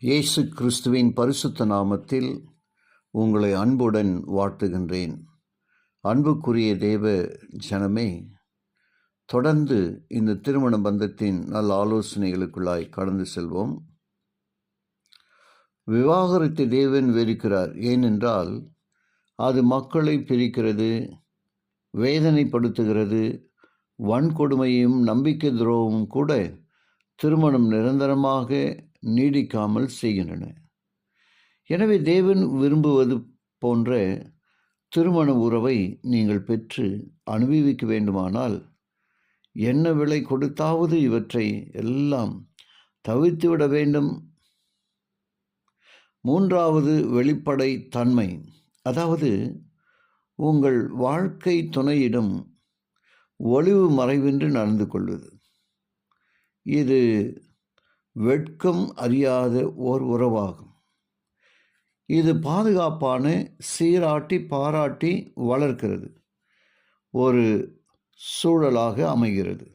இயேசு கிறிஸ்துவின் பரிசுத்த நாமத்தில் உங்களை அன்புடன் வாழ்த்துகின்றேன். அன்புக்குரிய தேவ ஜனமே, தொடர்ந்து இந்த திருமண பந்தத்தின் நல்ல ஆலோசனைகளுக்குள்ளாய் கடந்து செல்வோம். விவாகரத்தை தேவன் வெறுக்கிறார். ஏனென்றால் அது மக்களை பிரிக்கிறது, வேதனைப்படுத்துகிறது. வன்கொடுமையும் நம்பிக்கை துரோகமும் கூட திருமணம் நிரந்தரமாக நீடிக்காமல் செய்கின்றன. எனவே தேவன் விரும்புவது போன்ற திருமண உறவை நீங்கள் பெற்று அனுபவிக்க வேண்டுமானால் என்ன விலை கொடுத்தாவது இவற்றை எல்லாம் தவிர்த்துவிட வேண்டும். மூன்றாவது, வெளிப்படை தன்மை, அதாவது உங்கள் வாழ்க்கை துணையிடம் ஒளிவு மறைவின்றி நடந்து கொள்வது. இது வெட்கம் அறியாத ஓர் உறவாகும். இது பாதுகாப்பான, சீராட்டி பாராட்டி வளர்க்கிறது ஒரு சூழலாக அமைகிறது.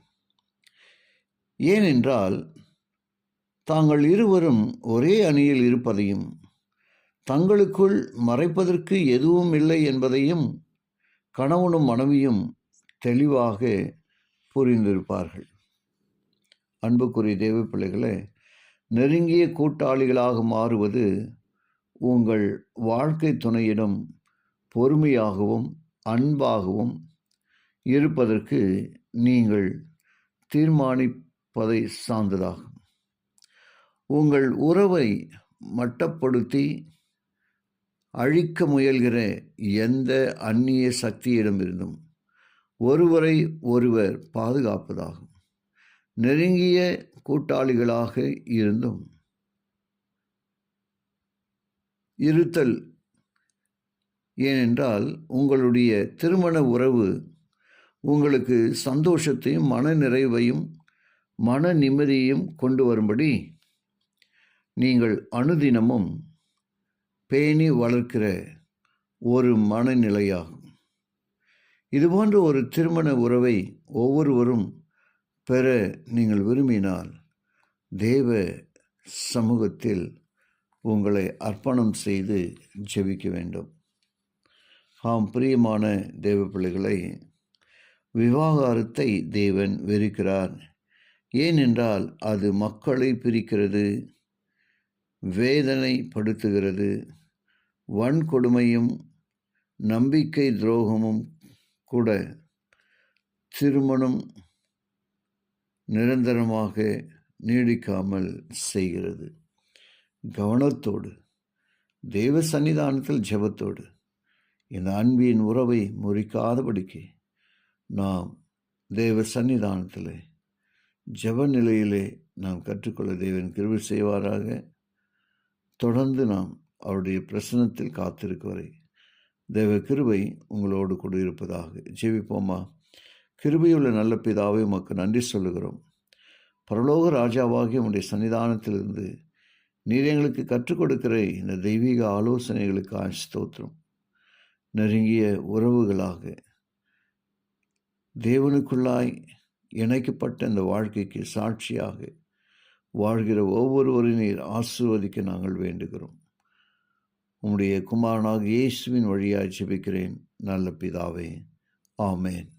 ஏனென்றால் தாங்கள் இருவரும் ஒரே அணியில் இருப்பதையும் தங்களுக்குள் மறைப்பதற்கு எதுவும் இல்லை என்பதையும் கணவனும் மனைவியும் தெளிவாக புரிந்திருப்பார்கள். அன்புக்குரிய தேவ பிள்ளைகளே, நெருங்கிய கூட்டாளிகளாக மாறுவது உங்கள் வாழ்க்கை துணையிடம் பொறுமையாகவும் அன்பாகவும் இருப்பதற்கு நீங்கள் தீர்மானிப்பதை சார்ந்ததாகும். உங்கள் உறவை மட்டப்படுத்தி அழிக்க முயல்கிற எந்த அந்நிய சக்தியிடமிருந்தும் ஒருவரை ஒருவர் பாதுகாப்பதாகும். நெருங்கிய கூட்டாளிகளாக இருந்தும் இருத்தல். ஏனென்றால் உங்களுடைய திருமண உறவு உங்களுக்கு சந்தோஷத்தையும் மன நிறைவையும் மன நிம்மதியையும் கொண்டு வரும்படி நீங்கள் அனுதினமும் பேணி வளர்க்கிற ஒரு மனநிலையாகும். இதுபோன்ற ஒரு திருமண உறவை ஒவ்வொருவரும் பெற நீங்கள் விரும்பினால் தேவ சமூகத்தில் உங்களை அர்ப்பணம் செய்து ஜெபிக்க வேண்டும். ஆம், பிரியமான தேவ பிள்ளைகளை, விவாகரத்தை தேவன் வெறுக்கிறார். ஏனென்றால் அது மக்களை பிரிக்கிறது, வேதனைப்படுத்துகிறது. வன்கொடுமையும் நம்பிக்கை துரோகமும் கூட திருமணம் நிரந்தரமாக நீடிக்காமல் செய்கிறது. கவனத்தோடு, தேவ சன்னிதானத்தில் ஜெபத்தோடு இந்த அன்பின் உறவை முறிக்காதபடிக்கு நாம் தேவ சன்னிதானத்தில் ஜெப நிலையிலே நாம் கற்றுக்கொள்ள தேவன் கிருபை செய்வாராக. தொடர்ந்து நாம் அவருடைய பிரசன்னத்தில் காத்திருக்கும் வரை தேவ கிருபை உங்களோடு கூட இருப்பதாக. ஜெபிப்போமா. கிருபையுள்ள நல்ல பிதாவை உமக்கு நன்றி சொல்லுகிறோம். பரலோக ராஜாவாகிய உம்முடைய சன்னிதானத்திலிருந்து நீர் எங்களுக்கு கற்றுக் கொடுக்கிற இந்த தெய்வீக ஆலோசனைகளுக்கு ஸ்தோத்திரம். நெருங்கிய உறவுகளாக தேவனுக்குள்ளாய் இணைக்கப்பட்ட இந்த வாழ்க்கைக்கு சாட்சியாக வாழ்கிற ஒவ்வொருவரையும் நீர் ஆசீர்வதிக்க நாங்கள் வேண்டுகிறோம். உம்முடைய குமாரனாக இயேசுவின் வழியாய் ஜெபிக்கிறேன் நல்ல பிதாவே, ஆமென்.